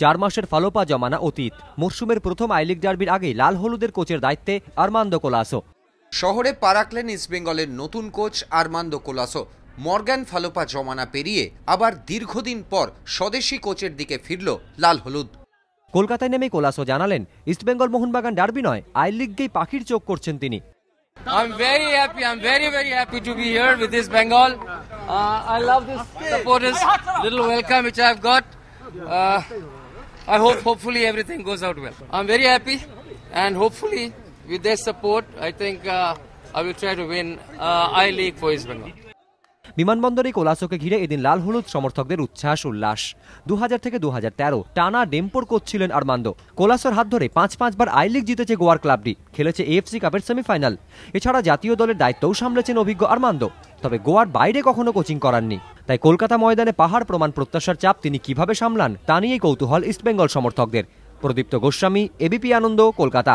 4 মাসের ফালোপা জমানা অতীত। মরশুমের প্রথম আই লিগ ডার্বির আগেই লাল হলুদের কোচের দায়িত্বে আর্মান্দো কোলাসো। শহরে পা রাখলেন ইস্টবেঙ্গলের নতুন কোচ আর্মান্দো কোলাসো। মর্গান ফালোপা জমানা পেরিয়ে আবার দীর্ঘদিন পর স্বদেশি কোচের দিকে ফিরল লাল হলুদ। কলকাতায় নেমে কোলাসো জানালেন, ইস্টবেঙ্গল মোহনবাগান ডার্বি নয়, আই লিগকেই পাখির চোখ করছেন তিনি। I'm very happy. I'm very happy to be here with this Bengal. I love this supporters, little welcome which I've got. I hopefully everything goes out well. I'm very happy, and hopefully with their support, I think I will try to win I League for East Bengal. বিমানবন্দরে কোলাসোকে ঘিরে এদিন লাল হলুদ সমর্থকদের উচ্ছ্বাস উল্লাস। 2000 থেকে 2013 টানা ডেম্পোর coach ছিলেন আর্মান্দো। কোলাসোর হাত ধরে 5 বার আই লিগ জিতেছে গোয়ার ক্লাবটি, খেলেছে এএফসি কাপের সেমিফাইনাল। এছাড়া জাতীয় দলের দায়িত্বও সামলেছেন অভিজ্ঞ আর্মান্দো। তবে গোয়ার বাইরে কখনো কোচিং করাননি। তাই কলকাতা ময়দানে পাহাড় প্রমাণ প্রত্যাশার চাপ তিনি কিভাবে সামলান তা নিয়েই কৌতূহল ইস্টবেঙ্গল সমর্থকদের। প্রদীপ্ত গোস্বামী, এবিপি আনন্দ, কলকাতা।